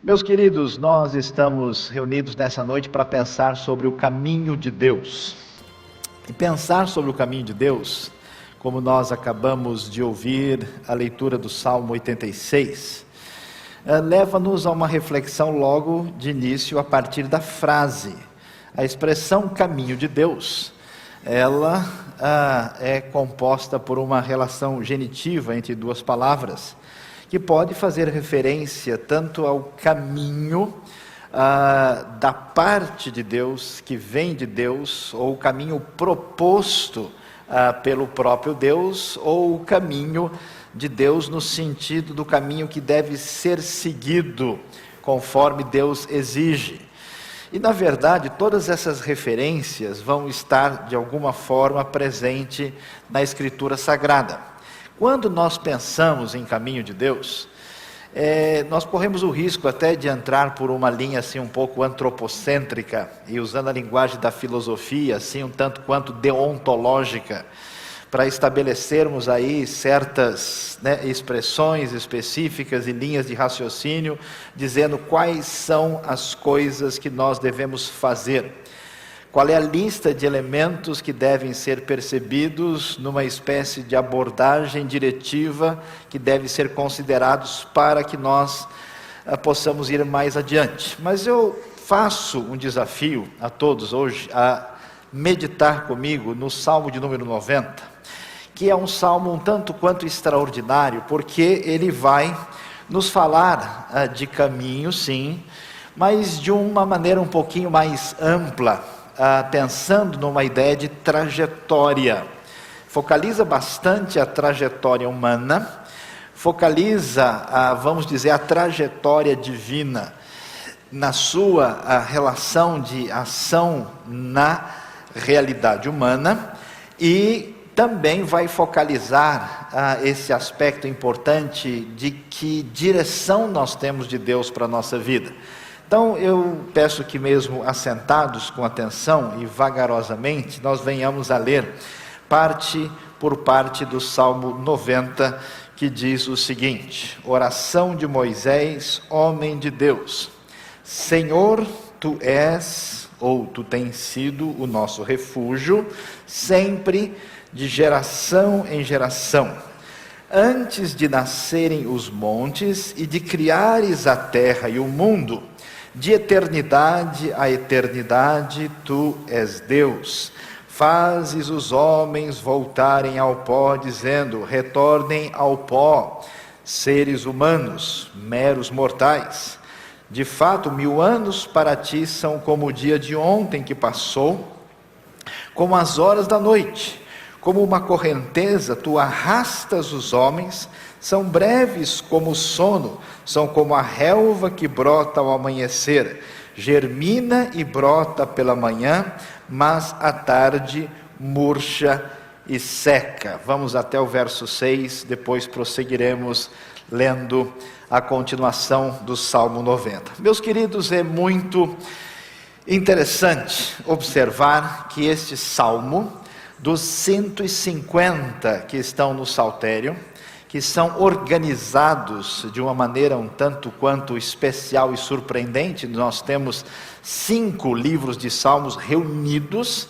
Meus queridos, nós estamos reunidos nessa noite para pensar sobre o caminho de Deus. E pensar sobre o caminho de Deus, como nós acabamos de ouvir a leitura do Salmo 86, leva-nos a uma reflexão logo de início a partir da frase. A expressão caminho de Deus, ela é composta por uma relação genitiva entre duas palavras, que pode fazer referência tanto ao caminho da parte de Deus, que vem de Deus, ou o caminho proposto pelo próprio Deus, ou o caminho de Deus no sentido do caminho que deve ser seguido, conforme Deus exige. E na verdade, todas essas referências vão estar de alguma forma presente na Escritura Sagrada. Quando nós pensamos em caminho de Deus, nós corremos o risco até de entrar por uma linha assim um pouco antropocêntrica, e usando a linguagem da filosofia, assim um tanto quanto deontológica, para estabelecermos aí certas expressões específicas e linhas de raciocínio, dizendo quais são as coisas que nós devemos fazer. Qual é a lista de elementos que devem ser percebidos numa espécie de abordagem diretiva que deve ser considerados para que nós possamos ir mais adiante. Mas eu faço um desafio a todos hoje a meditar comigo no Salmo de número 90, que é um salmo um tanto quanto extraordinário, porque ele vai nos falar de caminho, sim, mas de uma maneira um pouquinho mais ampla, pensando numa ideia de trajetória. Focaliza bastante a trajetória humana, focaliza, vamos dizer, a trajetória divina na sua relação de ação na realidade humana, e também vai focalizar esse aspecto importante de que direção nós temos de Deus para a nossa vida. Então eu peço que mesmo assentados com atenção e vagarosamente, nós venhamos a ler parte por parte do Salmo 90, que diz o seguinte: oração de Moisés, homem de Deus. Senhor, tu és, ou tu tens sido o nosso refúgio, sempre de geração em geração. Antes de nascerem os montes e de criares a terra e o mundo, de eternidade a eternidade, tu és Deus. Fazes os homens voltarem ao pó, dizendo: retornem ao pó, seres humanos, meros mortais. De fato, 1000 anos para ti são como o dia de ontem que passou, como as horas da noite. Como uma correnteza, tu arrastas os homens, são breves como o sono, são como a relva que brota ao amanhecer, germina e brota pela manhã, mas à tarde murcha e seca. Vamos até o verso 6, depois prosseguiremos lendo a continuação do Salmo 90. Meus queridos, é muito interessante observar que este Salmo, dos 150 que estão no Saltério, que são organizados de uma maneira um tanto quanto especial e surpreendente, nós temos 5 livros de salmos reunidos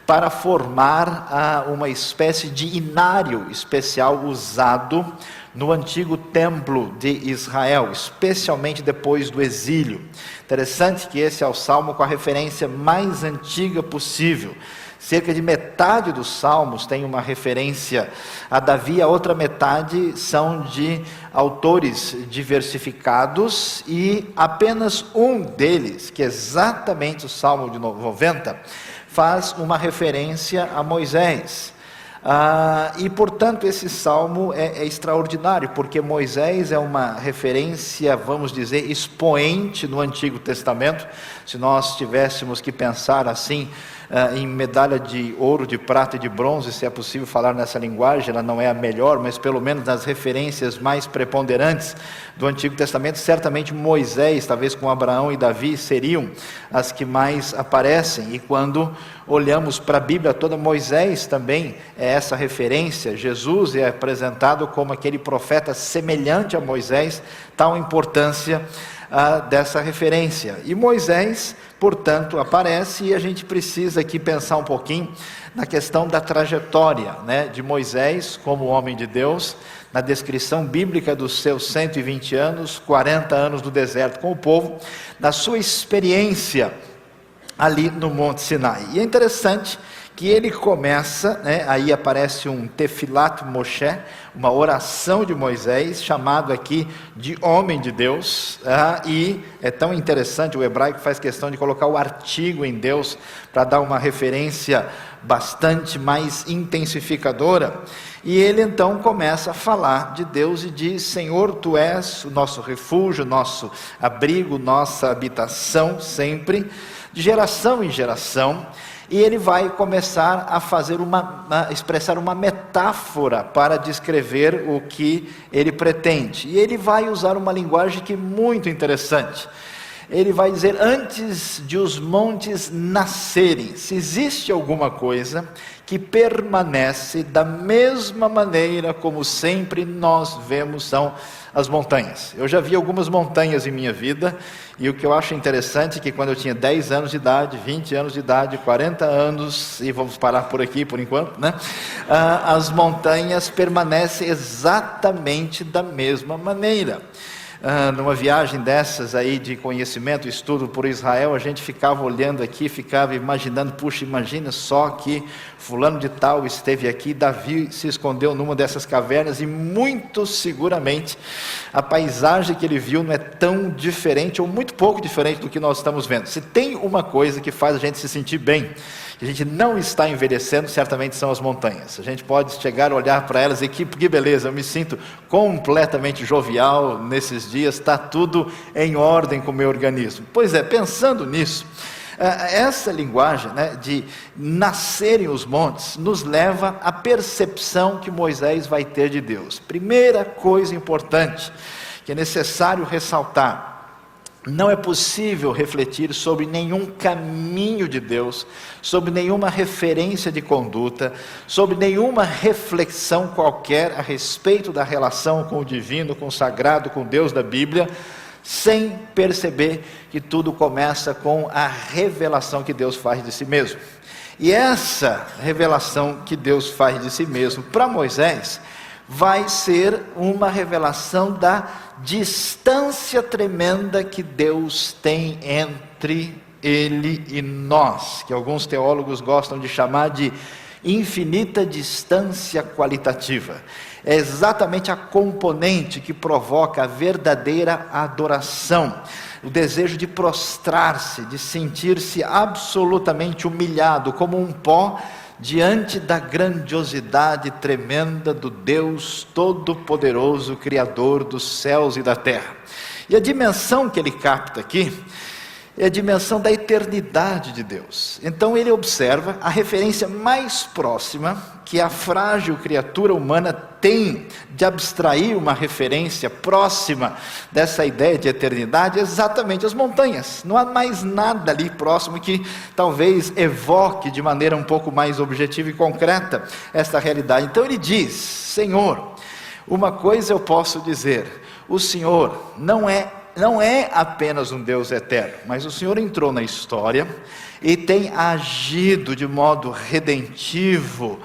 para formar uma espécie de inário especial usado no antigo templo de Israel, especialmente depois do exílio. Interessante que esse é o salmo com a referência mais antiga possível. Cerca de metade dos salmos tem uma referência a Davi, a outra metade são de autores diversificados, e apenas um deles, que é exatamente o Salmo de 90, faz uma referência a Moisés. E portanto esse salmo é extraordinário, porque Moisés é uma referência, vamos dizer, expoente no Antigo Testamento. Se nós tivéssemos que pensar assim, em medalha de ouro, de prata e de bronze, se é possível falar nessa linguagem, ela não é a melhor, mas pelo menos nas referências mais preponderantes do Antigo Testamento, certamente Moisés, talvez com Abraão e Davi, seriam as que mais aparecem. E quando olhamos para a Bíblia toda, Moisés também é essa referência. Jesus é apresentado como aquele profeta semelhante a Moisés, tal importância dessa referência. E Moisés, portanto, aparece, e a gente precisa aqui pensar um pouquinho na questão da trajetória, né, de Moisés como homem de Deus, na descrição bíblica dos seus 120 anos, 40 anos do deserto com o povo, na sua experiência ali no Monte Sinai. E é interessante que ele começa, né, aí aparece um Tefilat Moshe, uma oração de Moisés, chamado aqui de homem de Deus, e é tão interessante, o hebraico faz questão de colocar o artigo em Deus, para dar uma referência bastante mais intensificadora, e ele então começa a falar de Deus e diz: Senhor, Tu és o nosso refúgio, nosso abrigo, nossa habitação sempre, de geração em geração. E ele vai começar a fazer a expressar uma metáfora para descrever o que ele pretende. E ele vai usar uma linguagem que é muito interessante. Ele vai dizer: antes de os montes nascerem, se existe alguma coisa que permanece da mesma maneira como sempre nós vemos, são as montanhas. Eu já vi algumas montanhas em minha vida, e o que eu acho interessante é que quando eu tinha 10 anos de idade, 20 anos de idade, 40 anos, e vamos parar por aqui por enquanto, né? As montanhas permanecem exatamente da mesma maneira. Numa viagem dessas aí de conhecimento, estudo por Israel, a gente ficava olhando aqui, ficava imaginando: puxa, imagina só que fulano de tal esteve aqui, Davi se escondeu numa dessas cavernas, e muito seguramente a paisagem que ele viu não é tão diferente, ou muito pouco diferente do que nós estamos vendo. Se tem uma coisa que faz a gente se sentir bem, que a gente não está envelhecendo, certamente são as montanhas. A gente pode chegar a olhar para elas e que beleza, eu me sinto completamente jovial nesses dias, está tudo em ordem com o meu organismo. Pois é, pensando nisso, essa linguagem, né, de nascerem os montes, nos leva à percepção que Moisés vai ter de Deus. Primeira coisa importante que é necessário ressaltar: não é possível refletir sobre nenhum caminho de Deus, sobre nenhuma referência de conduta, sobre nenhuma reflexão qualquer a respeito da relação com o divino, com o sagrado, com Deus da Bíblia, sem perceber que tudo começa com a revelação que Deus faz de si mesmo. E essa revelação que Deus faz de si mesmo para Moisés vai ser uma revelação da distância tremenda que Deus tem entre Ele e nós, que alguns teólogos gostam de chamar de infinita distância qualitativa. É exatamente a componente que provoca a verdadeira adoração, o desejo de prostrar-se, de sentir-se absolutamente humilhado, como um pó, diante da grandiosidade tremenda do Deus Todo-Poderoso, Criador dos céus e da terra. E a dimensão que ele capta aqui é a dimensão da eternidade de Deus. Então ele observa a referência mais próxima que a frágil criatura humana tem de abstrair uma referência próxima dessa ideia de eternidade, exatamente as montanhas. Não há mais nada ali próximo que talvez evoque de maneira um pouco mais objetiva e concreta essa realidade. Então ele diz: Senhor, uma coisa eu posso dizer: o Senhor não é apenas um Deus eterno, mas o Senhor entrou na história e tem agido de modo redentivo,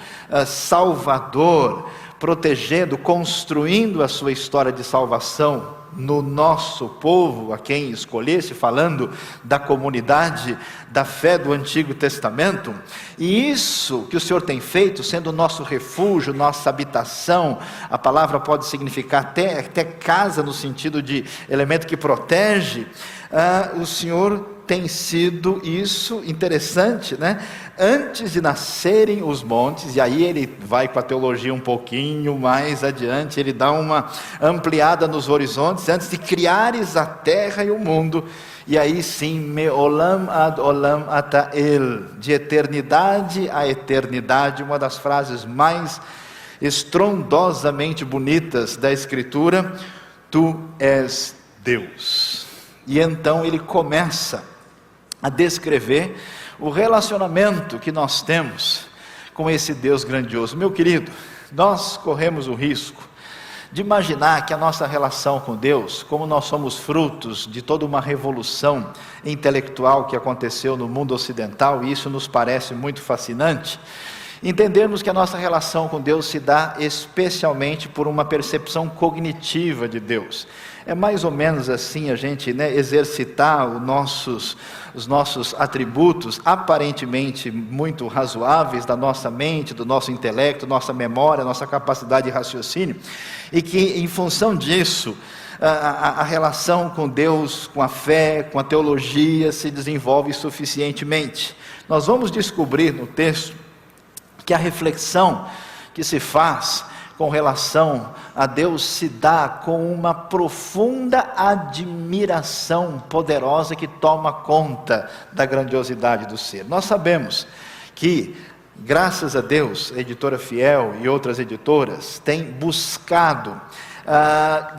salvador, protegendo, construindo a sua história de salvação no nosso povo, a quem escolhesse, falando da comunidade da fé do Antigo Testamento. E isso que o Senhor tem feito, sendo o nosso refúgio, nossa habitação, a palavra pode significar até casa, no sentido de elemento que protege. O Senhor tem sido isso, interessante, né? Antes de nascerem os montes, e aí ele vai com a teologia um pouquinho mais adiante, ele dá uma ampliada nos horizontes: antes de criares a terra e o mundo, e aí sim, me'olam ad olam ata el, de eternidade a eternidade, uma das frases mais estrondosamente bonitas da Escritura: Tu és Deus. E então ele começa a descrever o relacionamento que nós temos com esse Deus grandioso. Meu querido, nós corremos o risco de imaginar que a nossa relação com Deus, como nós somos frutos de toda uma revolução intelectual que aconteceu no mundo ocidental, e isso nos parece muito fascinante, entendermos que a nossa relação com Deus se dá especialmente por uma percepção cognitiva de Deus. É mais ou menos assim a gente exercitar os nossos atributos aparentemente muito razoáveis da nossa mente, do nosso intelecto, nossa memória, nossa capacidade de raciocínio, e que em função disso a relação com Deus, com a fé, com a teologia se desenvolve suficientemente. Nós vamos descobrir no texto que a reflexão que se faz com relação a Deus se dá com uma profunda admiração poderosa que toma conta da grandiosidade do ser. Nós sabemos que, graças a Deus, a Editora Fiel e outras editoras têm buscado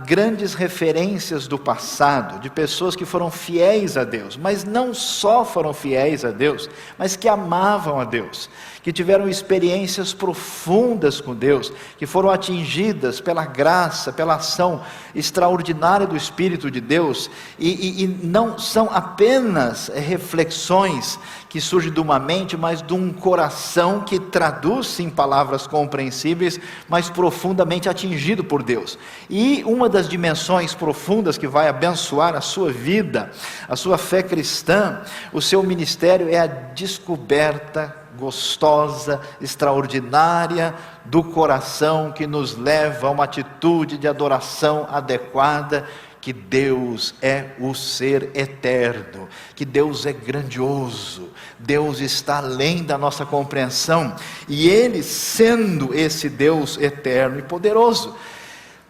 grandes referências do passado, de pessoas que foram fiéis a Deus, mas não só foram fiéis a Deus, mas que amavam a Deus, que tiveram experiências profundas com Deus, que foram atingidas pela graça, pela ação extraordinária do Espírito de Deus, e não são apenas reflexões que surgem de uma mente, mas de um coração que traduz-se em palavras compreensíveis, mas profundamente atingido por Deus. E uma das dimensões profundas que vai abençoar a sua vida, a sua fé cristã, o seu ministério, é a descoberta gostosa, extraordinária do coração, que nos leva a uma atitude de adoração adequada, que Deus é o ser eterno, que Deus é grandioso, Deus está além da nossa compreensão, e Ele, sendo esse Deus eterno e poderoso,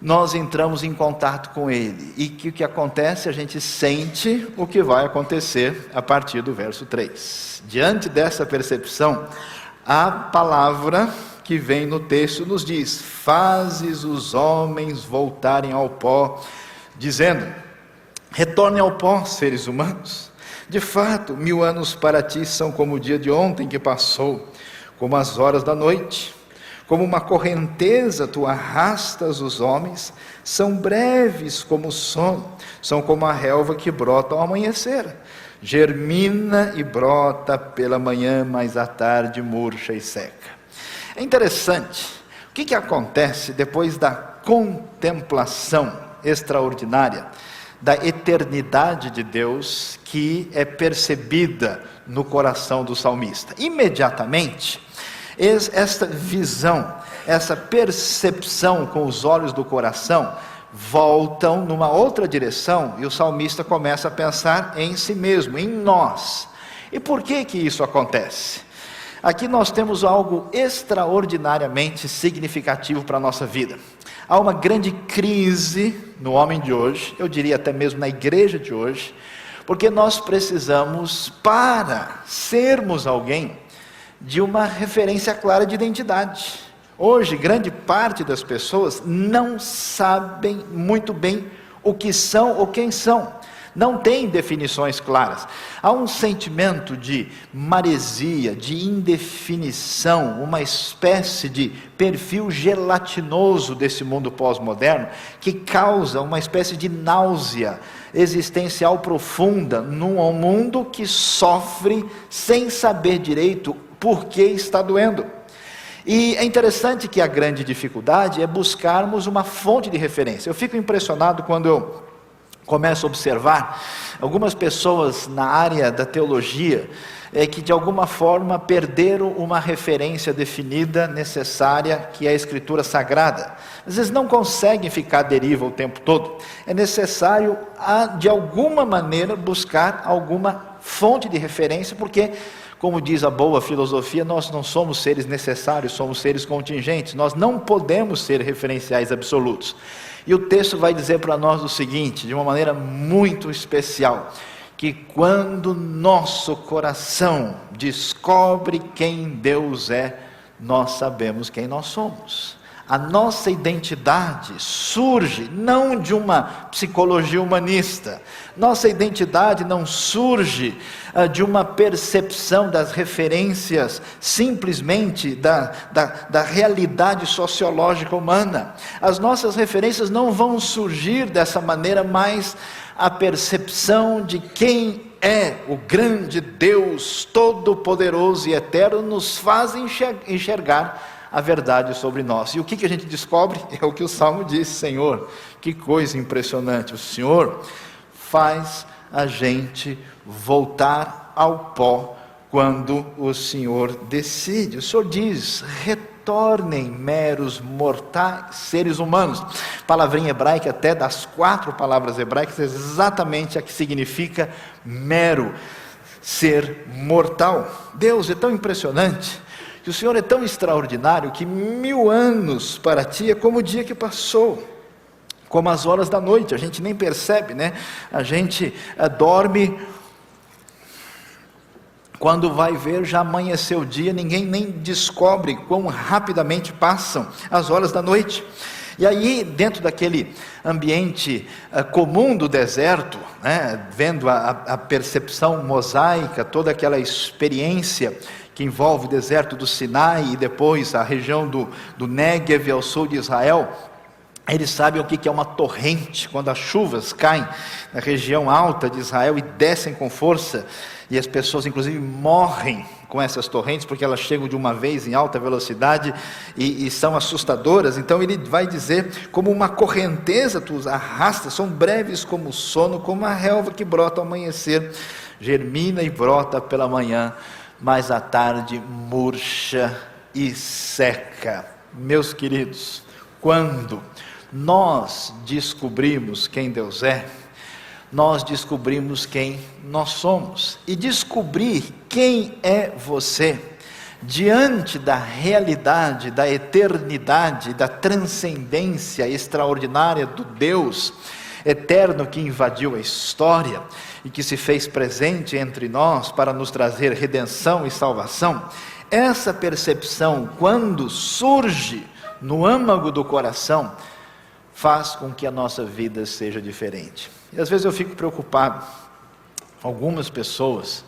nós entramos em contato com Ele, e o que acontece? A gente sente o que vai acontecer a partir do verso 3. Diante dessa percepção, a palavra que vem no texto nos diz: fazes os homens voltarem ao pó, dizendo: retornem ao pó, seres humanos. De fato, 1000 anos para ti são como o dia de ontem que passou, como as horas da noite. Como uma correnteza tu arrastas os homens, são breves como o sono, são como a relva que brota ao amanhecer, germina e brota pela manhã, mas à tarde murcha e seca. É interessante, o que acontece depois da contemplação extraordinária da eternidade de Deus, que é percebida no coração do salmista? Imediatamente, esta visão, essa percepção com os olhos do coração, voltam numa outra direção, e o salmista começa a pensar em si mesmo, em nós. E por que isso acontece? Aqui nós temos algo extraordinariamente significativo para a nossa vida. Há uma grande crise no homem de hoje, eu diria até mesmo na igreja de hoje, porque nós precisamos, para sermos alguém, de uma referência clara de identidade. Hoje, grande parte das pessoas não sabem muito bem o que são ou quem são. Não tem definições claras. Há um sentimento de maresia, de indefinição, uma espécie de perfil gelatinoso desse mundo pós-moderno, que causa uma espécie de náusea existencial profunda num mundo que sofre sem saber direito por que está doendo. E é interessante que a grande dificuldade é buscarmos uma fonte de referência. Eu fico impressionado quando eu começo a observar algumas pessoas na área da teologia que de alguma forma perderam uma referência definida, necessária, que é a Escritura Sagrada. Às vezes não conseguem ficar à deriva o tempo todo. É necessário, de alguma maneira, buscar alguma fonte de referência, porque, como diz a boa filosofia, nós não somos seres necessários, somos seres contingentes. Nós não podemos ser referenciais absolutos. E o texto vai dizer para nós o seguinte, de uma maneira muito especial, que quando nosso coração descobre quem Deus é, nós sabemos quem nós somos. A nossa identidade surge não de uma psicologia humanista. Nossa identidade não surge de uma percepção das referências simplesmente da realidade sociológica humana. As nossas referências não vão surgir dessa maneira, mas a percepção de quem é o grande Deus todo-poderoso e eterno nos faz enxergar a verdade sobre nós. E o que a gente descobre? É o que o Salmo diz: Senhor, que coisa impressionante, o Senhor faz a gente voltar ao pó quando o Senhor decide. O Senhor diz: retornem meros mortais, seres humanos. Palavrinha hebraica, até das 4 palavras hebraicas, é exatamente a que significa mero, ser mortal. Deus é tão impressionante, que o Senhor é tão extraordinário, que 1000 anos para ti é como o dia que passou, como as horas da noite. A gente nem percebe, né? A gente dorme, quando vai ver já amanheceu o dia, ninguém nem descobre quão rapidamente passam as horas da noite. E aí, dentro daquele ambiente comum do deserto, né, vendo a percepção mosaica, toda aquela experiência que envolve o deserto do Sinai e depois a região do Néguev ao sul de Israel, eles sabem o que é uma torrente. Quando as chuvas caem na região alta de Israel e descem com força, e as pessoas inclusive morrem com essas torrentes, porque elas chegam de uma vez em alta velocidade e são assustadoras. Então ele vai dizer, como uma correnteza tu os arrasta, são breves como o sono, como a relva que brota ao amanhecer, germina e brota pela manhã, mas à tarde murcha e seca. Meus queridos, quando nós descobrimos quem Deus é, nós descobrimos quem nós somos. E descobrir quem é você, diante da realidade, da eternidade, da transcendência extraordinária do Deus eterno que invadiu a história e que se fez presente entre nós para nos trazer redenção e salvação, essa percepção, quando surge no âmago do coração, faz com que a nossa vida seja diferente. E às vezes eu fico preocupado, algumas pessoas,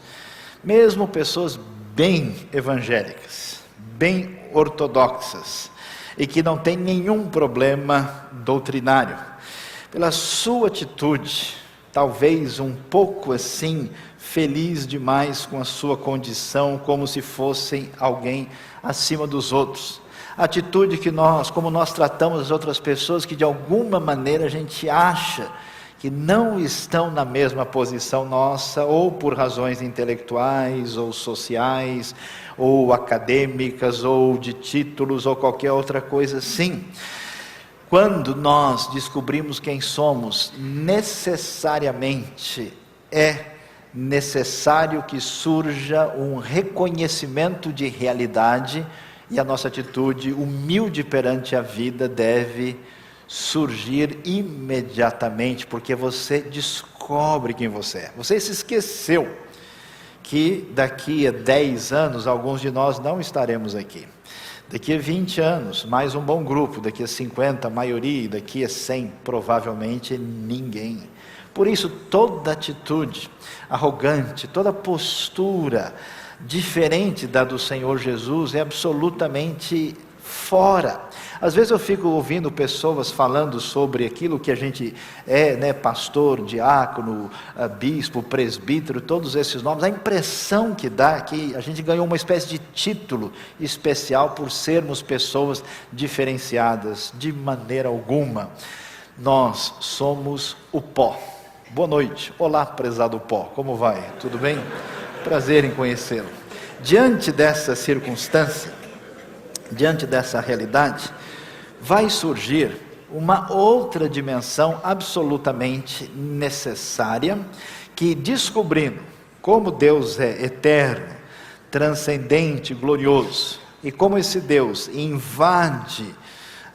mesmo pessoas bem evangélicas, bem ortodoxas, e que não têm nenhum problema doutrinário, pela sua atitude, talvez um pouco assim, feliz demais com a sua condição, como se fossem alguém acima dos outros. Atitude que como nós tratamos as outras pessoas, que de alguma maneira a gente acha que não estão na mesma posição nossa, ou por razões intelectuais, ou sociais, ou acadêmicas, ou de títulos, ou qualquer outra coisa assim. Quando nós descobrimos quem somos, necessariamente é necessário que surja um reconhecimento de realidade, e a nossa atitude humilde perante a vida deve surgir imediatamente, porque você descobre quem você é. Você se esqueceu que daqui a 10 anos, alguns de nós não estaremos aqui. Daqui a 20 anos, mais um bom grupo. Daqui a 50, a maioria. Daqui a 100, provavelmente ninguém. Por isso, toda atitude arrogante, toda postura diferente da do Senhor Jesus é absolutamente fora. Às vezes eu fico ouvindo pessoas falando sobre aquilo que a gente é, né, pastor, diácono, bispo, presbítero, todos esses nomes. A impressão que dá é que a gente ganhou uma espécie de título especial por sermos pessoas diferenciadas. De maneira alguma. Nós somos o pó. Boa noite. Olá, prezado pó. Como vai? Tudo bem? Prazer em conhecê-lo. Diante dessa circunstância, diante dessa realidade, vai surgir uma outra dimensão absolutamente necessária, que descobrindo como Deus é eterno, transcendente, glorioso, e como esse Deus invade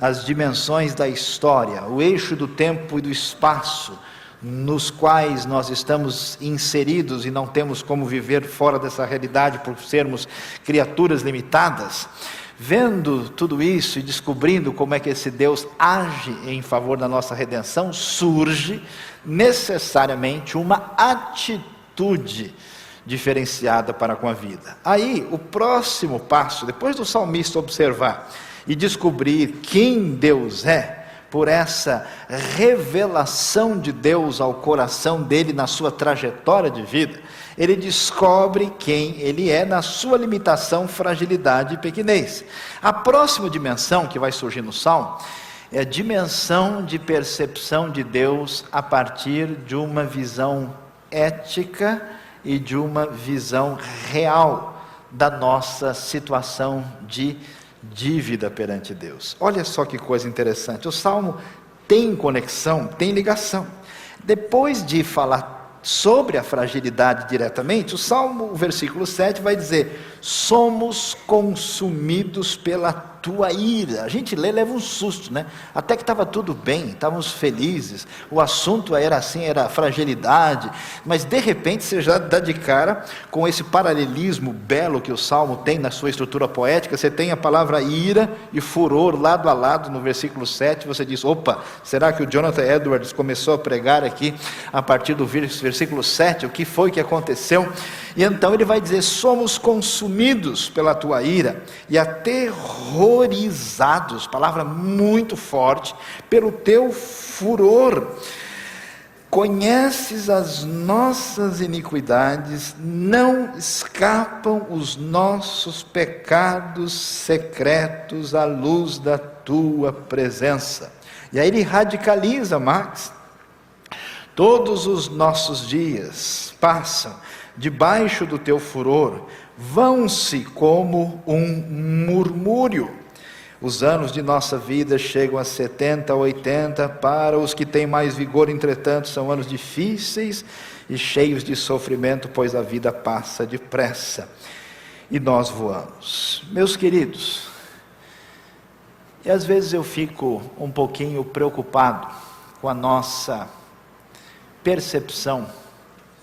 as dimensões da história, o eixo do tempo e do espaço, nos quais nós estamos inseridos e não temos como viver fora dessa realidade por sermos criaturas limitadas, vendo tudo isso e descobrindo como é que esse Deus age em favor da nossa redenção, surge necessariamente uma atitude diferenciada para com a vida. Aí, o próximo passo, depois do salmista observar e descobrir quem Deus é, por essa revelação de Deus ao coração dele na sua trajetória de vida, ele descobre quem ele é na sua limitação, fragilidade e pequenez. A próxima dimensão que vai surgir no Salmo é a dimensão de percepção de Deus a partir de uma visão ética e de uma visão real da nossa situação de dívida perante Deus. Olha só que coisa interessante, o Salmo tem conexão, tem ligação. Depois de falar sobre a fragilidade diretamente, o Salmo, o versículo 7 vai dizer: somos consumidos pela tua ira. A gente lê, leva um susto, né? Até que estava tudo bem, estávamos felizes, o assunto era assim, era a fragilidade, mas de repente você já dá de cara com esse paralelismo belo que o Salmo tem na sua estrutura poética. Você tem a palavra ira e furor lado a lado no versículo 7, você diz: opa, será que o Jonathan Edwards começou a pregar aqui a partir do versículo 7, o que foi que aconteceu? E então ele vai dizer: somos consumidos pela tua ira e aterrorizados, palavra muito forte, pelo teu furor. Conheces as nossas iniquidades, não escapam os nossos pecados secretos à luz da tua presença. E aí ele radicaliza, Max: todos os nossos dias passam debaixo do teu furor, vão-se como um murmúrio. Os anos de nossa vida chegam a 70, 80, para os que têm mais vigor, entretanto, são anos difíceis e cheios de sofrimento, pois a vida passa depressa e nós voamos. Meus queridos, e às vezes eu fico um pouquinho preocupado com a nossa percepção,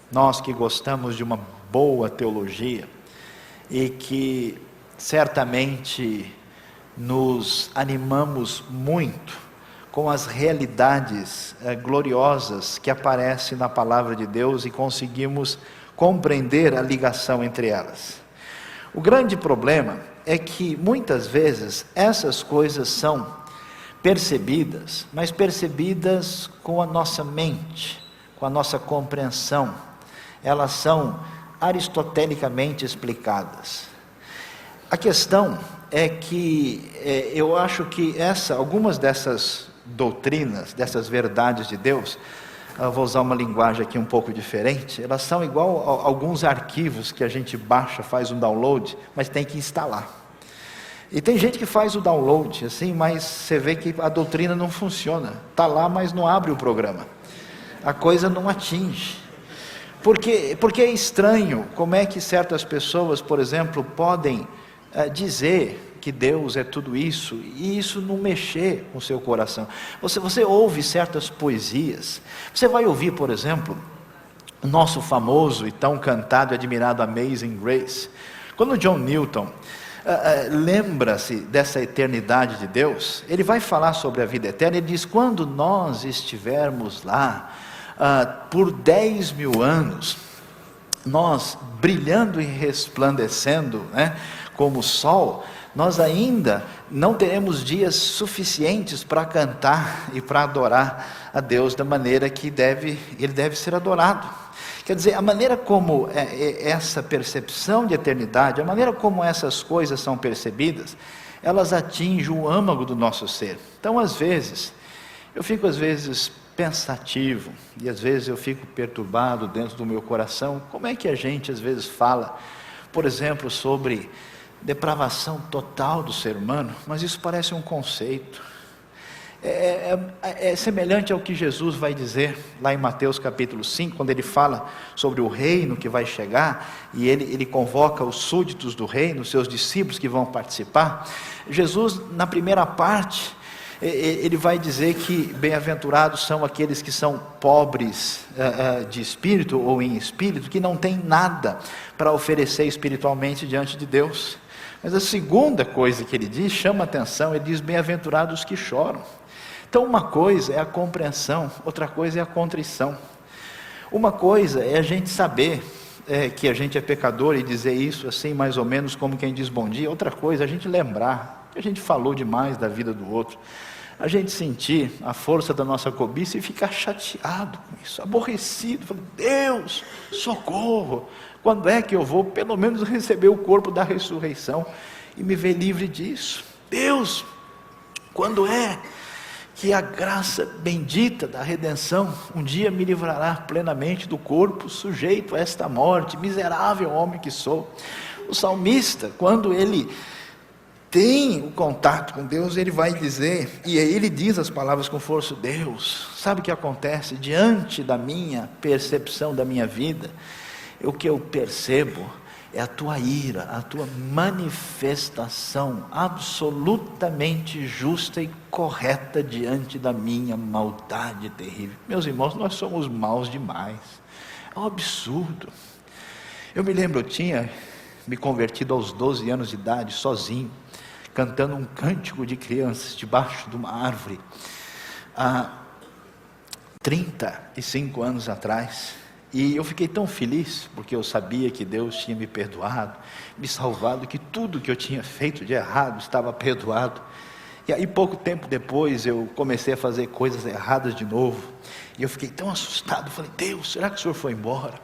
nós que gostamos de uma boa teologia e que certamente nos animamos muito com as realidades gloriosas que aparecem na palavra de Deus e conseguimos compreender a ligação entre elas. O grande problema é que muitas vezes essas coisas são percebidas, mas percebidas com a nossa mente, com a nossa compreensão. Elas são aristotelicamente explicadas. A questão é que eu acho que algumas dessas doutrinas, dessas verdades de Deus, eu vou usar uma linguagem aqui um pouco diferente, elas são igual a alguns arquivos que a gente baixa, faz um download, mas tem que instalar. E tem gente que faz o download assim, mas você vê que a doutrina não funciona, está lá, mas não abre o programa, a coisa não atinge. Porque é estranho como é que certas pessoas, por exemplo, podem dizer que Deus é tudo isso, e isso não mexer com o seu coração. Você ouve certas poesias, você vai ouvir, por exemplo, o nosso famoso e tão cantado e admirado Amazing Grace. Quando John Newton lembra-se dessa eternidade de Deus, ele vai falar sobre a vida eterna. Ele diz: quando nós estivermos lá, por 10.000 anos, nós brilhando e resplandecendo, né, como o sol, nós ainda não teremos dias suficientes para cantar e para adorar a Deus da maneira que Ele deve ser adorado. Quer dizer, a maneira como essa percepção de eternidade, a maneira como essas coisas são percebidas, elas atingem o âmago do nosso ser. Então, às vezes, eu fico pensativo, e às vezes eu fico perturbado dentro do meu coração. Como é que a gente às vezes fala, por exemplo, sobre depravação total do ser humano, mas isso parece um conceito. É semelhante ao que Jesus vai dizer lá em Mateus capítulo 5, quando ele fala sobre o reino que vai chegar, e ele convoca os súditos do reino, os seus discípulos que vão participar. Jesus, na primeira parte, Ele vai dizer que bem-aventurados são aqueles que são pobres de espírito ou em espírito, que não têm nada para oferecer espiritualmente diante de Deus. Mas a segunda coisa que ele diz, chama atenção, ele diz bem-aventurados os que choram. Então uma coisa é a compreensão, outra coisa é a contrição. Uma coisa é a gente saber que a gente é pecador e dizer isso assim mais ou menos como quem diz bom dia. Outra coisa é a gente lembrar que a gente falou demais da vida do outro. A gente sentir a força da nossa cobiça e ficar chateado com isso, aborrecido, falando, Deus, socorro, quando é que eu vou pelo menos receber o corpo da ressurreição e me ver livre disso? Deus, quando é que a graça bendita da redenção um dia me livrará plenamente do corpo sujeito a esta morte, miserável homem que sou? O salmista, quando ele tem o contato com Deus, ele vai dizer, e ele diz as palavras com força, Deus, sabe o que acontece diante da minha percepção da minha vida? O que eu percebo é a tua ira, a tua manifestação absolutamente justa e correta diante da minha maldade terrível. Meus irmãos, nós somos maus demais, é um absurdo. Eu me lembro, eu tinha me convertido aos 12 anos de idade, sozinho, cantando um cântico de crianças debaixo de uma árvore, há 35 anos atrás, e eu fiquei tão feliz, porque eu sabia que Deus tinha me perdoado, me salvado, que tudo que eu tinha feito de errado estava perdoado. E aí pouco tempo depois eu comecei a fazer coisas erradas de novo, e eu fiquei tão assustado, falei, Deus, será que o Senhor foi embora?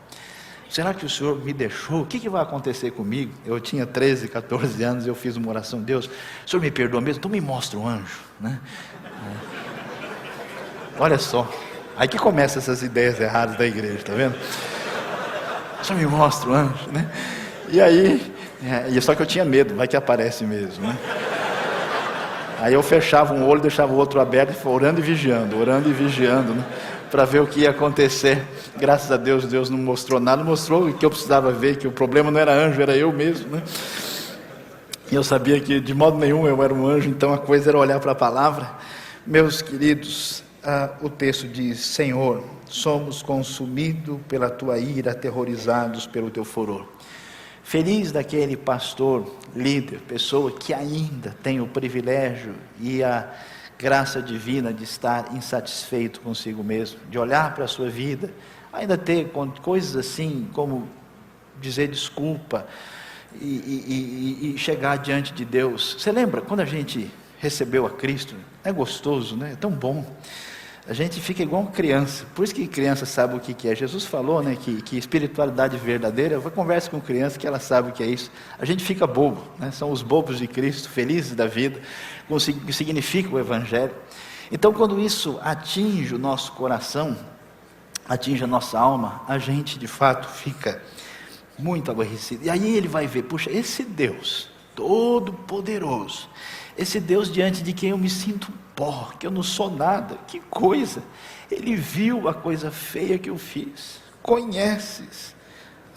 Será que o Senhor me deixou? O que vai acontecer comigo? Eu tinha 13, 14 anos, eu fiz uma oração, Deus, o Senhor me perdoa mesmo? Então me mostra um anjo, né? Olha só, aí que começam essas ideias erradas da igreja, está vendo? O Senhor me mostra um anjo, né? E aí, só que eu tinha medo, vai que aparece mesmo, né? Aí eu fechava um olho, deixava o outro aberto, orando e vigiando, né? Para ver o que ia acontecer. Graças a Deus, Deus não mostrou nada, mostrou que eu precisava ver, que o problema não era anjo, era eu mesmo, né? E eu sabia que de modo nenhum eu era um anjo, então a coisa era olhar para a palavra. Meus queridos, o texto diz, Senhor, somos consumidos pela tua ira, aterrorizados pelo teu furor. Feliz daquele pastor, líder, pessoa que ainda tem o privilégio e a graça divina de estar insatisfeito consigo mesmo, de olhar para a sua vida, ainda ter coisas assim como dizer desculpa e chegar diante de Deus. Você lembra quando a gente recebeu a Cristo? É gostoso, né? É tão bom. A gente fica igual uma criança, por isso que criança sabe o que é. Jesus falou, né, que espiritualidade verdadeira, eu converso com criança que ela sabe o que é isso. A gente fica bobo, né? São os bobos de Cristo, felizes da vida, com o que significa o Evangelho. Então quando isso atinge o nosso coração, atinge a nossa alma, a gente de fato fica muito aborrecido. E aí ele vai ver, puxa, esse Deus todo poderoso, esse Deus diante de quem eu me sinto pó, que eu não sou nada, que coisa, ele viu a coisa feia que eu fiz, conheces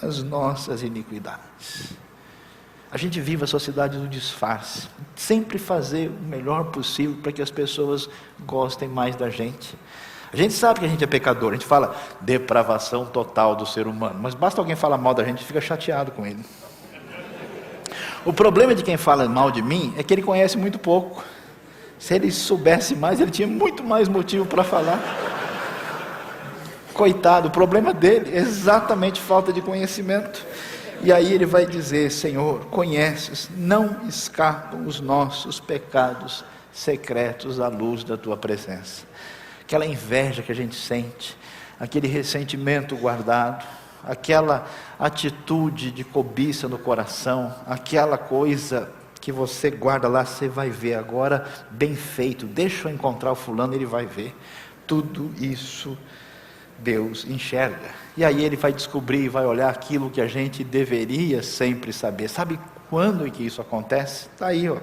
as nossas iniquidades. A gente vive a sociedade do disfarce, sempre fazer o melhor possível para que as pessoas gostem mais da gente. A gente sabe que a gente é pecador, a gente fala depravação total do ser humano, mas basta alguém falar mal da gente, fica chateado com ele. O problema de quem fala mal de mim é que ele conhece muito pouco. Se ele soubesse mais, ele tinha muito mais motivo para falar. Coitado, o problema dele é exatamente falta de conhecimento. E aí ele vai dizer, Senhor, conheces, não escapam os nossos pecados secretos à luz da tua presença. Aquela inveja que a gente sente, aquele ressentimento guardado, aquela atitude de cobiça no coração, aquela coisa que você guarda lá, você vai ver agora, bem feito, deixa eu encontrar o fulano, ele vai ver. Tudo isso Deus enxerga. E aí ele vai descobrir, vai olhar aquilo que a gente deveria sempre saber. Sabe quando é que isso acontece? Está aí, ó.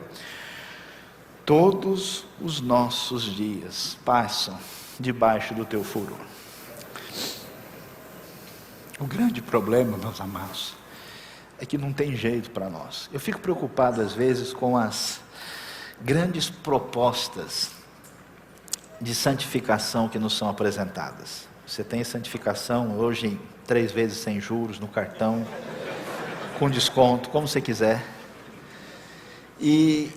Todos os nossos dias passam debaixo do teu furor. O grande problema, meus amados, é que não tem jeito para nós. Eu fico preocupado às vezes com as grandes propostas de santificação que nos são apresentadas. Você tem santificação hoje em 3 vezes sem juros no cartão, com desconto, como você quiser. E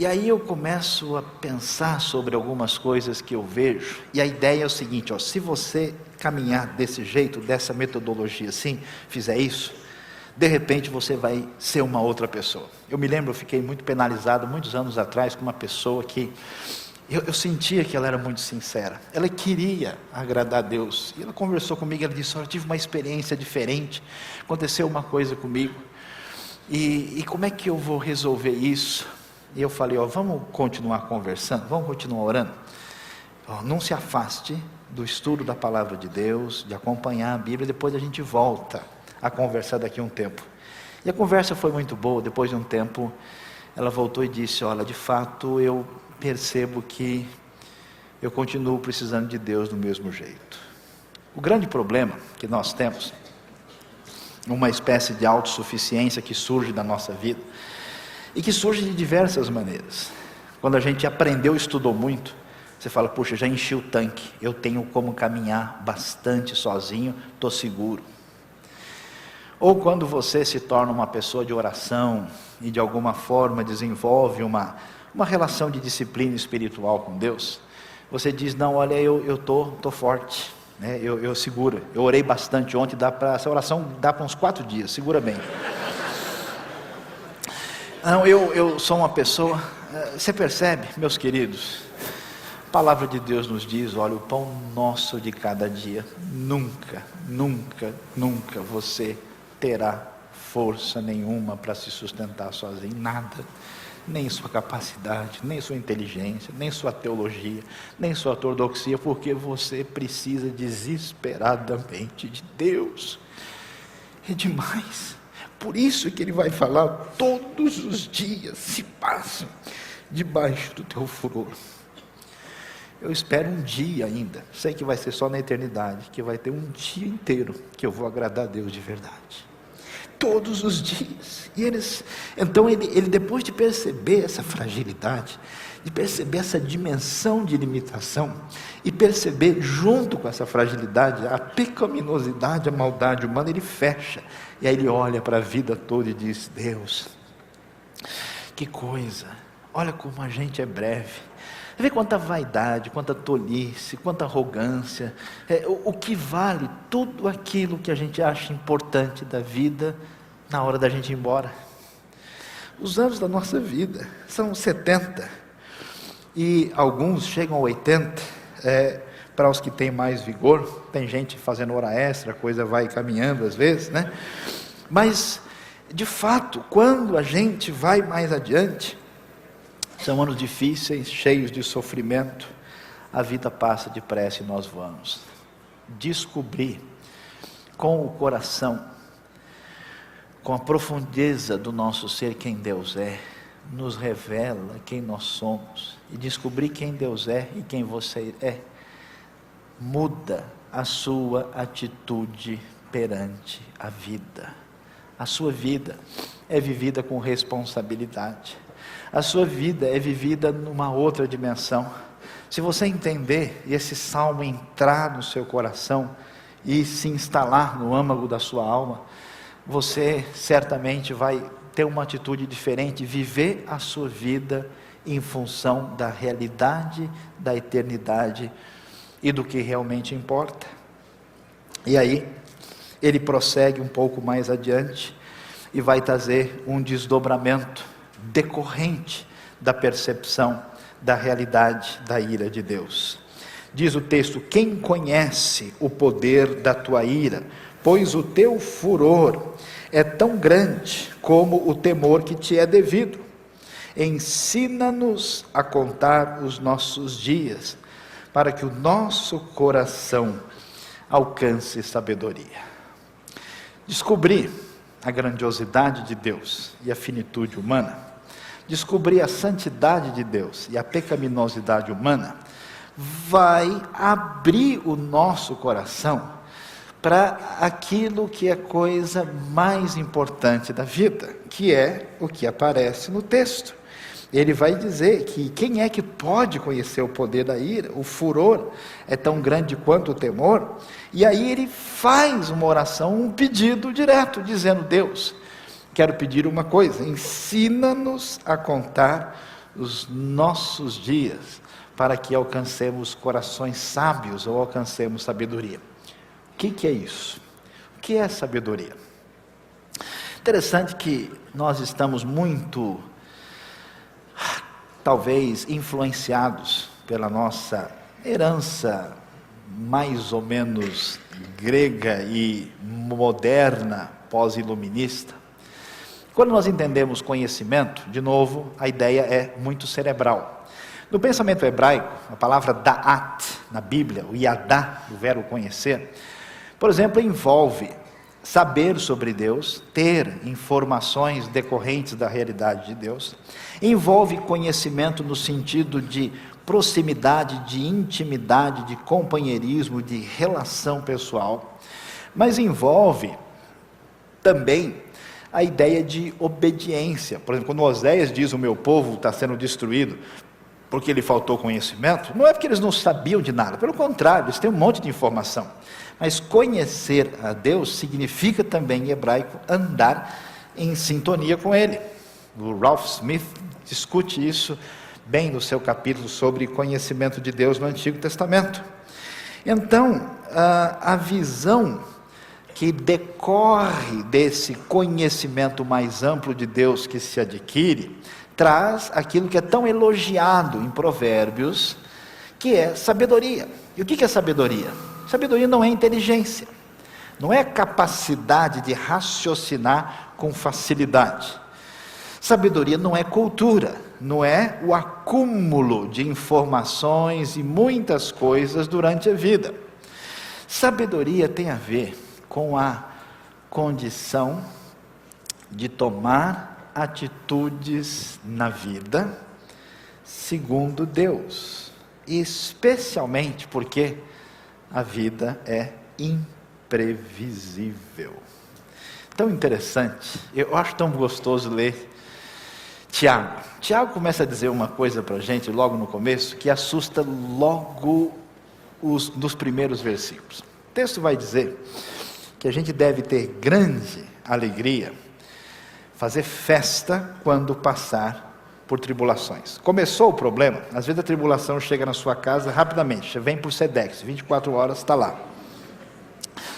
aí eu começo a pensar sobre algumas coisas que eu vejo, e a ideia é o seguinte, se você caminhar desse jeito, dessa metodologia assim, fizer isso, de repente você vai ser uma outra pessoa. Eu me lembro, eu fiquei muito penalizado muitos anos atrás com uma pessoa que eu sentia que ela era muito sincera, ela queria agradar a Deus, e ela conversou comigo, ela disse, eu tive uma experiência diferente, aconteceu uma coisa comigo, e como é que eu vou resolver isso? E eu falei, vamos continuar conversando, vamos continuar orando, não se afaste do estudo da palavra de Deus, de acompanhar a Bíblia, depois a gente volta a conversar daqui a um tempo. E a conversa foi muito boa. Depois de um tempo ela voltou e disse, olha, de fato eu percebo que eu continuo precisando de Deus do mesmo jeito. O grande problema que nós temos, uma espécie de autossuficiência que surge da nossa vida, e que surge de diversas maneiras. Quando a gente aprendeu, estudou muito, você fala, puxa, já enchi o tanque, eu tenho como caminhar bastante sozinho, estou seguro. Ou quando você se torna uma pessoa de oração, e de alguma forma desenvolve uma relação de disciplina espiritual com Deus, você diz, não, olha, eu estou forte, né? eu seguro, eu orei bastante ontem, essa oração dá para uns 4 dias, segura bem. Não, eu sou uma pessoa, você percebe, meus queridos, a palavra de Deus nos diz, olha, o pão nosso de cada dia, nunca você terá força nenhuma para se sustentar sozinho, nada, nem sua capacidade, nem sua inteligência, nem sua teologia, nem sua ortodoxia, porque você precisa desesperadamente de Deus, é demais. Por isso que ele vai falar, todos os dias se passam debaixo do teu furor. Eu espero um dia ainda, sei que vai ser só na eternidade, que vai ter um dia inteiro que eu vou agradar a Deus de verdade. Todos os dias. Então ele depois de perceber essa fragilidade, de perceber essa dimensão de limitação, e perceber junto com essa fragilidade, a pecaminosidade, a maldade humana, ele fecha, e aí ele olha para a vida toda e diz, Deus, que coisa, olha como a gente é breve, vê quanta vaidade, quanta tolice, quanta arrogância, o que vale tudo aquilo que a gente acha importante da vida, na hora da gente ir embora. Os anos da nossa vida são 70, e alguns chegam a 80, para os que têm mais vigor, tem gente fazendo hora extra, a coisa vai caminhando às vezes, né? Mas, de fato, quando a gente vai mais adiante, são anos difíceis, cheios de sofrimento, a vida passa depressa e nós vamos. Descobrir com o coração, com a profundeza do nosso ser quem Deus é, nos revela quem nós somos, e descobrir quem Deus é e quem você é, muda a sua atitude perante a vida. A sua vida é vivida com responsabilidade, a sua vida é vivida numa outra dimensão. Se você entender, e esse salmo entrar no seu coração, e se instalar no âmago da sua alma, você certamente vai ter uma atitude diferente, viver a sua vida em função da realidade, da eternidade, e do que realmente importa. E aí, ele prossegue um pouco mais adiante, e vai trazer um desdobramento decorrente da percepção da realidade da ira de Deus. Diz o texto, quem conhece o poder da tua ira? Pois o teu furor é tão grande como o temor que te é devido. Ensina-nos a contar os nossos dias, para que o nosso coração alcance sabedoria. Descobrir a grandiosidade de Deus e a finitude humana, descobrir a santidade de Deus e a pecaminosidade humana, vai abrir o nosso coração para aquilo que é a coisa mais importante da vida, que é o que aparece no texto. Ele vai dizer que quem é que pode conhecer o poder da ira? O furor é tão grande quanto o temor. E aí ele faz uma oração, um pedido direto, dizendo: Deus, quero pedir uma coisa, ensina-nos a contar os nossos dias, para que alcancemos corações sábios ou alcancemos sabedoria. O que é isso? O que é sabedoria? Interessante que nós estamos muito, talvez, influenciados pela nossa herança mais ou menos grega e moderna, pós-iluminista. Quando nós entendemos conhecimento, de novo, a ideia é muito cerebral. No pensamento hebraico, a palavra da'at, na Bíblia, o yadá, o verbo conhecer, por exemplo, envolve saber sobre Deus, ter informações decorrentes da realidade de Deus, envolve conhecimento no sentido de proximidade, de intimidade, de companheirismo, de relação pessoal, mas envolve também a ideia de obediência. Por exemplo, quando Oséias diz: o meu povo está sendo destruído porque lhe faltou conhecimento, não é porque eles não sabiam de nada, pelo contrário, eles têm um monte de informação. Mas conhecer a Deus significa também, em hebraico, andar em sintonia com Ele. O Ralph Smith discute isso bem no seu capítulo sobre conhecimento de Deus no Antigo Testamento. Então, a visão que decorre desse conhecimento mais amplo de Deus que se adquire, traz aquilo que é tão elogiado em Provérbios, que é sabedoria. E o que é sabedoria? Sabedoria não é inteligência, não é capacidade de raciocinar com facilidade. Sabedoria não é cultura, não é o acúmulo de informações e muitas coisas durante a vida. Sabedoria tem a ver com a condição de tomar atitudes na vida segundo Deus, especialmente porque a vida é imprevisível. Tão interessante, eu acho tão gostoso ler Tiago. Tiago começa a dizer uma coisa para a gente logo no começo, que assusta logo nos primeiros versículos. O texto vai dizer que a gente deve ter grande alegria, fazer festa quando passar por tribulações. Começou o problema, às vezes a tribulação chega na sua casa rapidamente, você vem por Sedex, 24 horas está lá,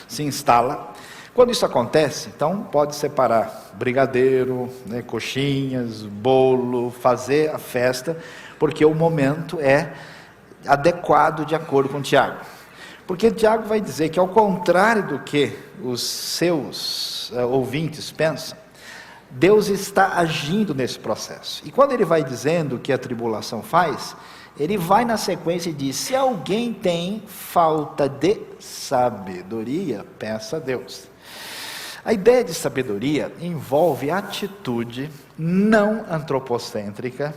se instala. Quando isso acontece, então pode separar brigadeiro, coxinhas, bolo, fazer a festa, porque o momento é adequado de acordo com Tiago. Porque Tiago vai dizer que, ao contrário do que os seus ouvintes pensam, Deus está agindo nesse processo. E quando ele vai dizendo o que a tribulação faz, ele vai na sequência e diz: se alguém tem falta de sabedoria, peça a Deus. A ideia de sabedoria envolve atitude não antropocêntrica,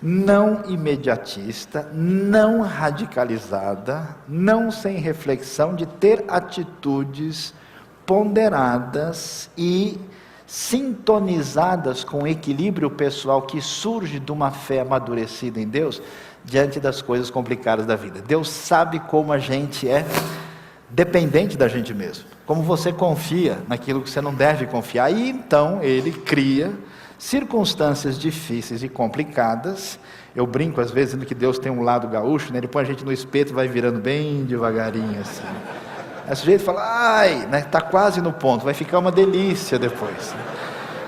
não imediatista, não radicalizada, não sem reflexão, de ter atitudes ponderadas e sintonizadas com o equilíbrio pessoal que surge de uma fé amadurecida em Deus diante das coisas complicadas da vida. Deus sabe como a gente é dependente da gente mesmo, como você confia naquilo que você não deve confiar, e então Ele cria circunstâncias difíceis e complicadas. Eu brinco às vezes dizendo que Deus tem um lado gaúcho, Ele põe a gente no espeto e vai virando bem devagarinho assim. Aí o sujeito fala: ai, está quase no ponto, vai ficar uma delícia depois.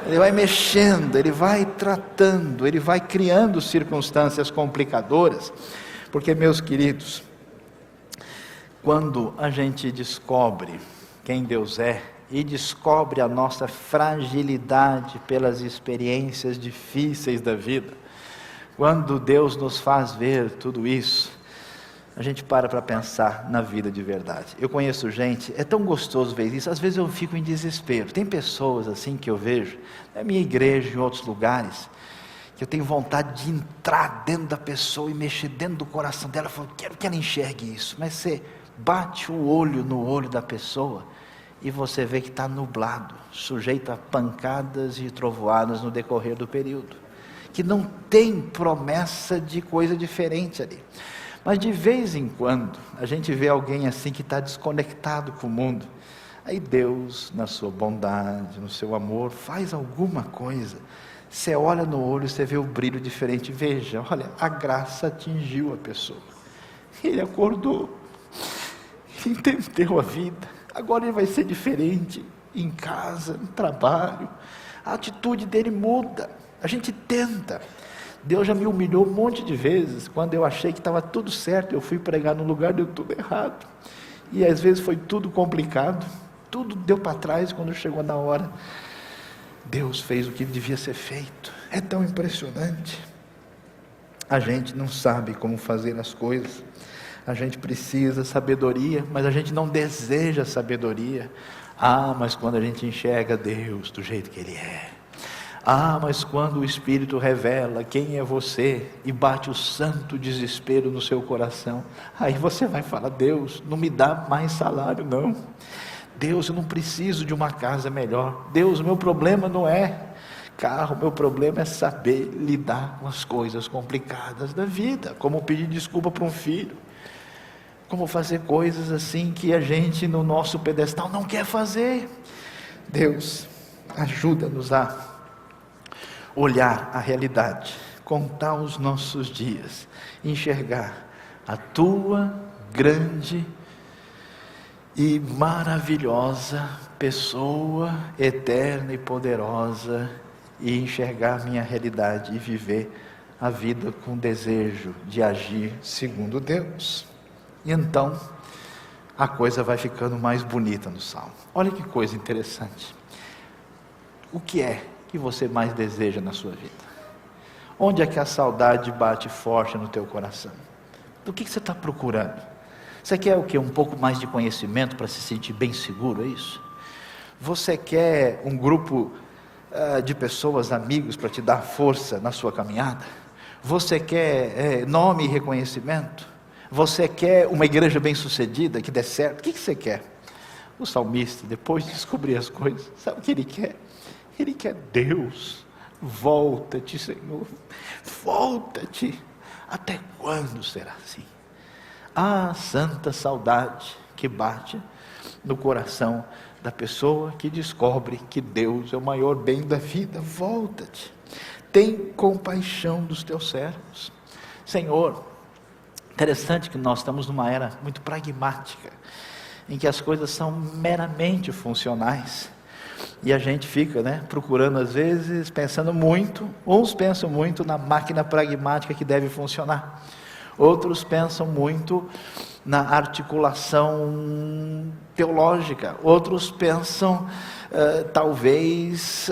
Ele vai mexendo, Ele vai tratando, Ele vai criando circunstâncias complicadoras, porque, meus queridos, quando a gente descobre quem Deus é, e descobre a nossa fragilidade pelas experiências difíceis da vida, quando Deus nos faz ver tudo isso, a gente para pensar na vida de verdade. Eu conheço gente, é tão gostoso ver isso, às vezes eu fico em desespero. Tem pessoas assim que eu vejo, na minha igreja, em outros lugares, que eu tenho vontade de entrar dentro da pessoa e mexer dentro do coração dela. Eu falo: quero que ela enxergue isso. Mas você bate o olho no olho da pessoa e você vê que está nublado, sujeito a pancadas e trovoadas no decorrer do período. que não tem promessa de coisa diferente ali. Mas de vez em quando, a gente vê alguém assim que está desconectado com o mundo. Aí Deus, na sua bondade, no seu amor, faz alguma coisa. Você olha no olho, você vê o brilho diferente. Veja, olha, a graça atingiu a pessoa. Ele acordou, entendeu a vida. Agora ele vai ser diferente em casa, no trabalho. A atitude dele muda. A gente tenta. Deus já me humilhou um monte de vezes. Quando eu achei que estava tudo certo, eu fui pregar no lugar, deu tudo errado. E às vezes foi tudo complicado. Tudo deu para trás quando chegou na hora. Deus fez o que devia ser feito. É tão impressionante. A gente não sabe como fazer as coisas. A gente precisa sabedoria, mas a gente não deseja sabedoria. Mas quando a gente enxerga Deus do jeito que Ele é. Mas quando o Espírito revela quem é você e bate o santo desespero no seu coração, aí você vai falar: Deus, não me dá mais salário não. Deus, eu não preciso de uma casa melhor. Deus, o meu problema não é carro, meu problema é saber lidar com as coisas complicadas da vida. Como pedir desculpa para um filho, como fazer coisas assim que a gente no nosso pedestal não quer fazer. Deus, ajuda-nos a olhar a realidade, contar os nossos dias, enxergar a tua grande e maravilhosa pessoa, eterna e poderosa, e enxergar minha realidade e viver a vida com desejo de agir segundo Deus. E então a coisa vai ficando mais bonita no Salmo. Olha que coisa interessante. O que é que você mais deseja na sua vida? Onde é que a saudade bate forte no teu coração? Do que você está procurando? Você quer o quê? Um pouco mais de conhecimento para se sentir bem seguro, é isso? Você quer um grupo de pessoas, amigos, para te dar força na sua caminhada? Você quer nome e reconhecimento? Você quer uma igreja bem sucedida, que dê certo? O que você quer? O salmista, depois de descobrir as coisas, sabe o que ele quer? Ele quer: Deus, volta-te, Senhor, volta-te. Até quando será assim? Santa saudade que bate no coração da pessoa que descobre que Deus é o maior bem da vida. Volta-te, tem compaixão dos teus servos. Senhor, interessante que nós estamos numa era muito pragmática, em que as coisas são meramente funcionais. E a gente fica, procurando às vezes, pensando muito. Uns pensam muito na máquina pragmática que deve funcionar. Outros pensam muito na articulação teológica. Outros pensam, talvez,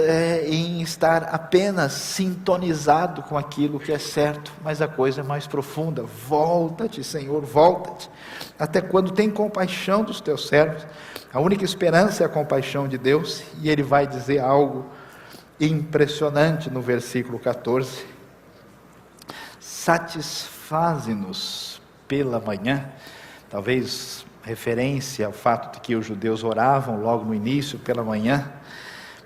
em estar apenas sintonizado com aquilo que é certo. Mas a coisa é mais profunda. Volta-te, Senhor, volta-te. Até quando tem compaixão dos teus servos? A única esperança é a compaixão de Deus. E Ele vai dizer algo impressionante no versículo 14. Satisfaze-nos pela manhã. Talvez referência ao fato de que os judeus oravam logo no início, pela manhã.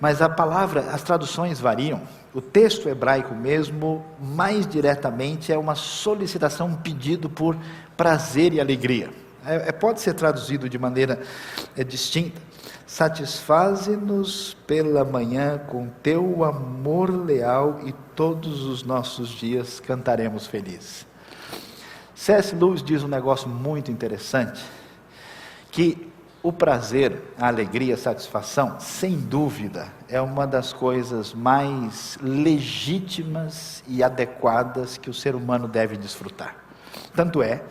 Mas a palavra, as traduções variam. O texto hebraico mesmo, mais diretamente, é uma solicitação, um pedido por prazer e alegria. Pode ser traduzido de maneira distinta. Satisfaze-nos pela manhã com teu amor leal, e todos os nossos dias cantaremos felizes. C.S. Lewis diz um negócio muito interessante, que o prazer, a alegria, a satisfação, sem dúvida, é uma das coisas mais legítimas e adequadas que o ser humano deve desfrutar. Tanto é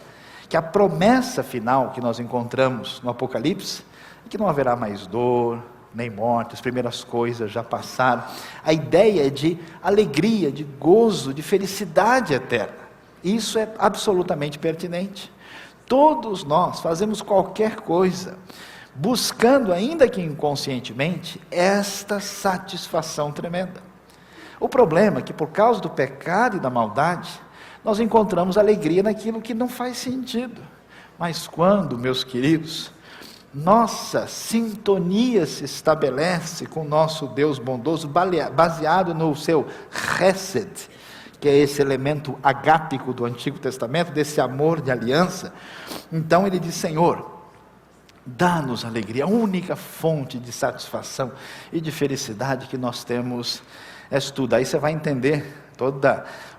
que a promessa final que nós encontramos no Apocalipse é que não haverá mais dor, nem morte, as primeiras coisas já passaram. A ideia é de alegria, de gozo, de felicidade eterna. Isso é absolutamente pertinente. Todos nós fazemos qualquer coisa, buscando, ainda que inconscientemente, esta satisfação tremenda. O problema é que, por causa do pecado e da maldade, nós encontramos alegria naquilo que não faz sentido. Mas quando, meus queridos, nossa sintonia se estabelece com o nosso Deus bondoso, baseado no seu Hesed, que é esse elemento agápico do Antigo Testamento, desse amor de aliança. Então ele diz: Senhor, dá-nos alegria. A única fonte de satisfação e de felicidade que nós temos és tu. Daí você vai entender todo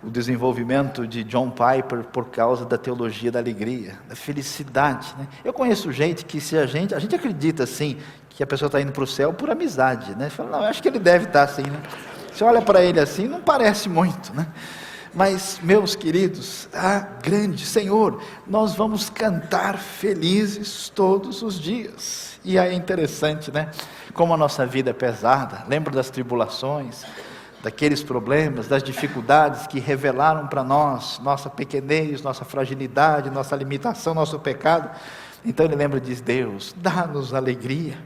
o desenvolvimento de John Piper por causa da teologia da alegria, da felicidade, né? Eu conheço gente que, se a gente acredita assim, que a pessoa está indo para o céu por amizade, né? Você fala: não, eu acho que ele deve estar assim, né? Você olha para ele assim, não parece muito, né? Mas, meus queridos, grande Senhor, nós vamos cantar felizes todos os dias. E aí é interessante, né? Como a nossa vida é pesada. Lembra das tribulações, daqueles problemas, das dificuldades que revelaram para nós nossa pequenez, nossa fragilidade, nossa limitação, nosso pecado. Então ele lembra e diz: Deus, dá-nos alegria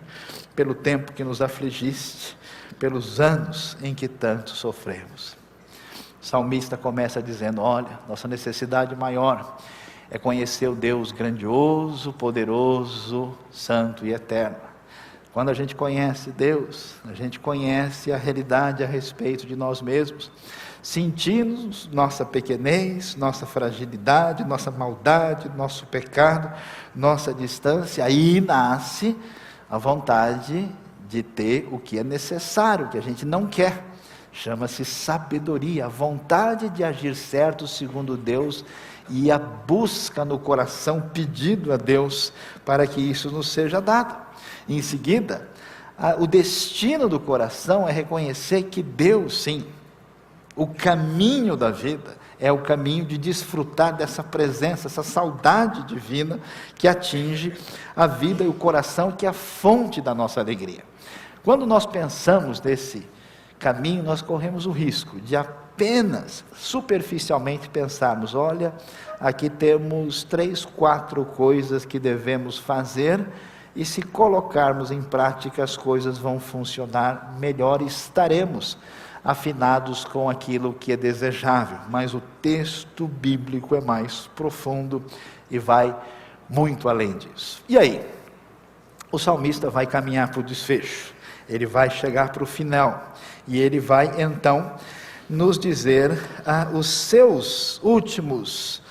pelo tempo que nos afligiste, pelos anos em que tanto sofremos. O salmista começa dizendo: olha, nossa necessidade maior é conhecer o Deus grandioso, poderoso, santo e eterno. Quando a gente conhece Deus, a gente conhece a realidade a respeito de nós mesmos, sentimos nossa pequenez, nossa fragilidade, nossa maldade, nosso pecado, nossa distância. Aí nasce a vontade de ter o que é necessário, que a gente não quer. Chama-se sabedoria, a vontade de agir certo segundo Deus e a busca no coração, pedido a Deus para que isso nos seja dado. Em seguida, o destino do coração é reconhecer que Deus, sim, o caminho da vida é o caminho de desfrutar dessa presença, essa saudade divina que atinge a vida e o coração, que é a fonte da nossa alegria. Quando nós pensamos nesse caminho, nós corremos o risco de apenas superficialmente pensarmos: olha, aqui temos 3, 4 coisas que devemos fazer, e se colocarmos em prática as coisas vão funcionar melhor e estaremos afinados com aquilo que é desejável. Mas o texto bíblico é mais profundo e vai muito além disso. E aí? O salmista vai caminhar para o desfecho, ele vai chegar para o final, e ele vai então nos dizer os seus últimas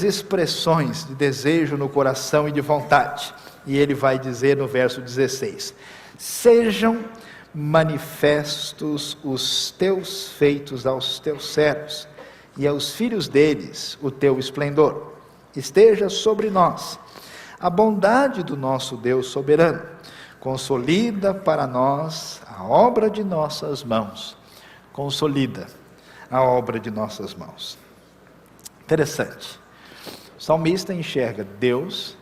expressões de desejo no coração e de vontade. E ele vai dizer no verso 16: sejam manifestos os teus feitos aos teus servos, e aos filhos deles o teu esplendor. Esteja sobre nós a bondade do nosso Deus soberano. Consolida para nós a obra de nossas mãos. Consolida a obra de nossas mãos. Interessante. O salmista enxerga Deus,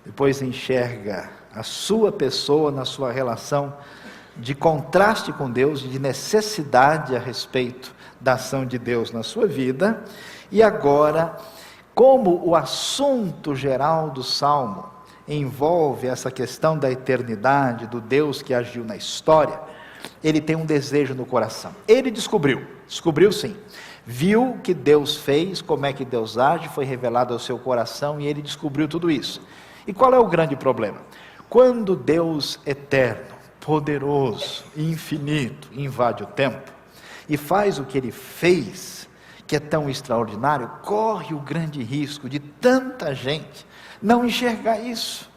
depois enxerga a sua pessoa na sua relação de contraste com Deus, de necessidade a respeito da ação de Deus na sua vida. E agora, como o assunto geral do Salmo envolve essa questão da eternidade, do Deus que agiu na história, ele tem um desejo no coração. Ele descobriu sim, viu o que Deus fez, como é que Deus age, foi revelado ao seu coração, e ele descobriu tudo isso. E qual é o grande problema? Quando Deus eterno, poderoso, infinito, invade o tempo e faz o que ele fez, que é tão extraordinário, corre o grande risco de tanta gente não enxergar isso.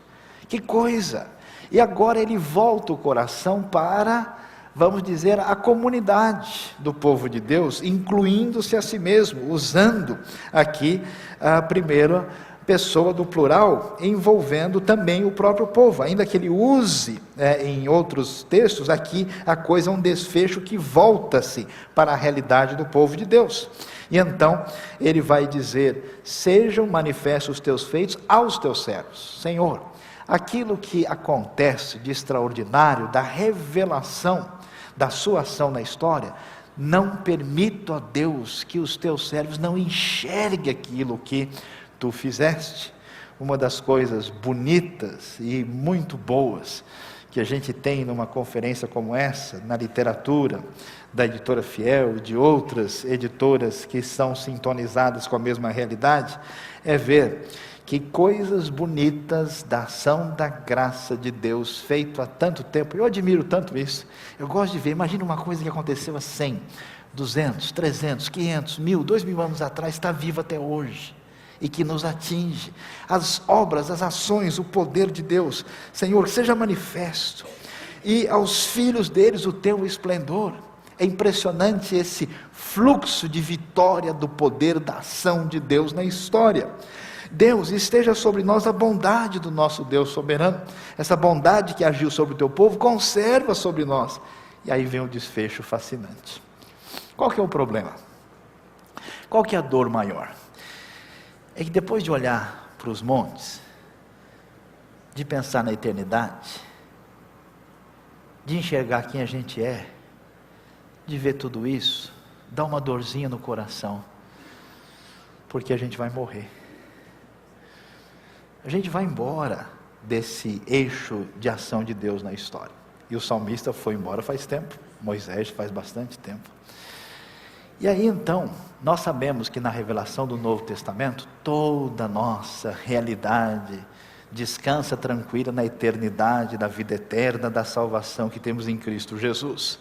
Que coisa! E agora ele volta o coração para, vamos dizer, a comunidade do povo de Deus, incluindo-se a si mesmo, usando aqui a primeira pessoa do plural, envolvendo também o próprio povo, ainda que ele use em outros textos, aqui a coisa é um desfecho que volta-se para a realidade do povo de Deus. E então ele vai dizer: sejam manifestos os teus feitos aos teus servos. Senhor, aquilo que acontece de extraordinário, da revelação da sua ação na história, não permito a Deus que os teus servos não enxerguem aquilo que tu fizeste. Uma das coisas bonitas e muito boas que a gente tem numa conferência como essa, na literatura da Editora Fiel, de outras editoras que são sintonizadas com a mesma realidade, é ver que coisas bonitas da ação da graça de Deus, feito há tanto tempo. Eu admiro tanto isso, eu gosto de ver. Imagina uma coisa que aconteceu há 100, 200, 300, 500, 1000, 2000 anos atrás, está vivo até hoje, e que nos atinge. As obras, as ações, o poder de Deus, Senhor, seja manifesto, e aos filhos deles o teu esplendor. É impressionante esse fluxo de vitória do poder da ação de Deus na história. Deus, esteja sobre nós a bondade do nosso Deus soberano. Essa bondade que agiu sobre o teu povo, conserva sobre nós. E aí vem o desfecho fascinante. Qual que é o problema? Qual que é a dor maior? É que depois de olhar para os montes, de pensar na eternidade, de enxergar quem a gente é, de ver tudo isso, dá uma dorzinha no coração, porque a gente vai morrer. A gente vai embora desse eixo de ação de Deus na história. E o salmista foi embora faz tempo, Moisés faz bastante tempo. E aí então, nós sabemos que na revelação do Novo Testamento, toda a nossa realidade descansa tranquila na eternidade, da vida eterna, da salvação que temos em Cristo Jesus.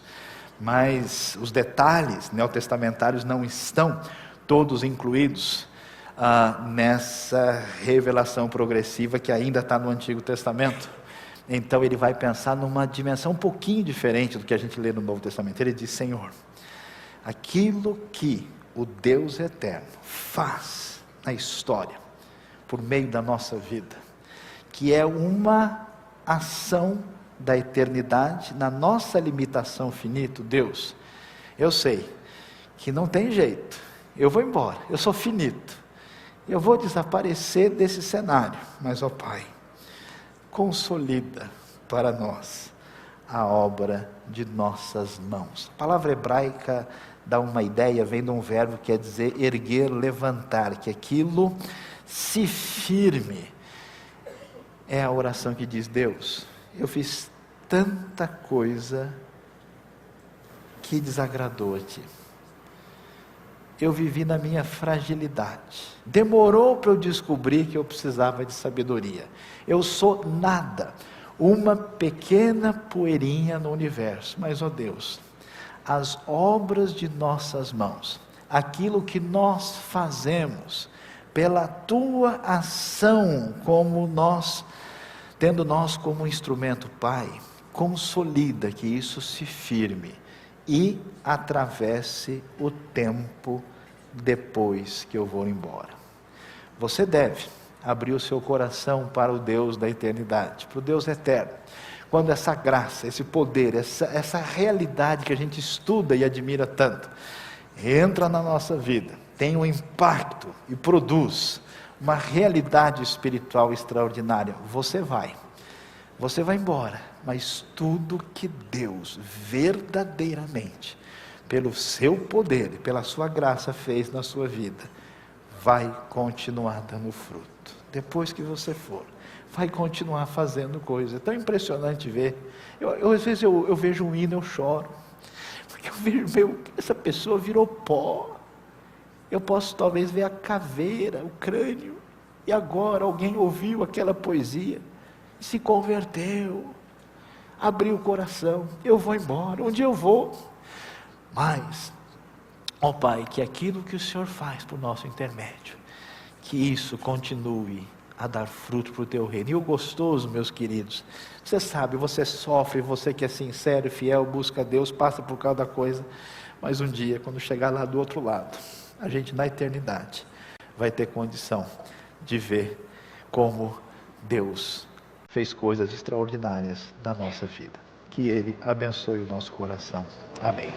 Mas os detalhes neotestamentários não estão todos incluídos nessa revelação progressiva que ainda está no Antigo Testamento. Então ele vai pensar numa dimensão um pouquinho diferente do que a gente lê no Novo Testamento. Ele diz: Senhor, aquilo que o Deus eterno faz na história, por meio da nossa vida, que é uma ação da eternidade, na nossa limitação finita, Deus, eu sei que não tem jeito, eu vou embora, eu sou finito, eu vou desaparecer desse cenário, mas ó Pai, consolida para nós a obra de nossas mãos. A palavra hebraica dá uma ideia, vem de um verbo que quer dizer erguer, levantar, que aquilo se firme. É a oração que diz: Deus, eu fiz tanta coisa que desagradou a Ti. Eu vivi na minha fragilidade. Demorou para eu descobrir que eu precisava de sabedoria. Eu sou nada, uma pequena poeirinha no universo. Mas, ó Deus, as obras de nossas mãos, aquilo que nós fazemos, pela Tua ação, tendo nós como instrumento, Pai, consolida que isso se firme e atravesse o tempo depois que eu vou embora. Você deve abrir o seu coração para o Deus da eternidade, para o Deus eterno. Quando essa graça, esse poder, essa realidade que a gente estuda e admira tanto, entra na nossa vida, tem um impacto e produz uma realidade espiritual extraordinária, você vai embora, mas tudo que Deus verdadeiramente, pelo seu poder e pela sua graça fez na sua vida, vai continuar dando fruto. Depois que você for, vai continuar fazendo coisa. É tão impressionante ver. Às vezes eu vejo um hino, eu choro, porque eu vejo, essa pessoa virou pó. Eu posso talvez ver a caveira, o crânio, e agora alguém ouviu aquela poesia, se converteu, abriu o coração. Eu vou embora, onde eu vou? Mas, ó Pai, que aquilo que o Senhor faz por nosso intermédio, que isso continue a dar fruto para o Teu reino. E o gostoso, meus queridos, você sabe, você sofre, você que é sincero e fiel, busca Deus, passa por cada coisa, mas um dia, quando chegar lá do outro lado, a gente na eternidade vai ter condição de ver como Deus fez coisas extraordinárias na nossa vida. Que Ele abençoe o nosso coração. Amém.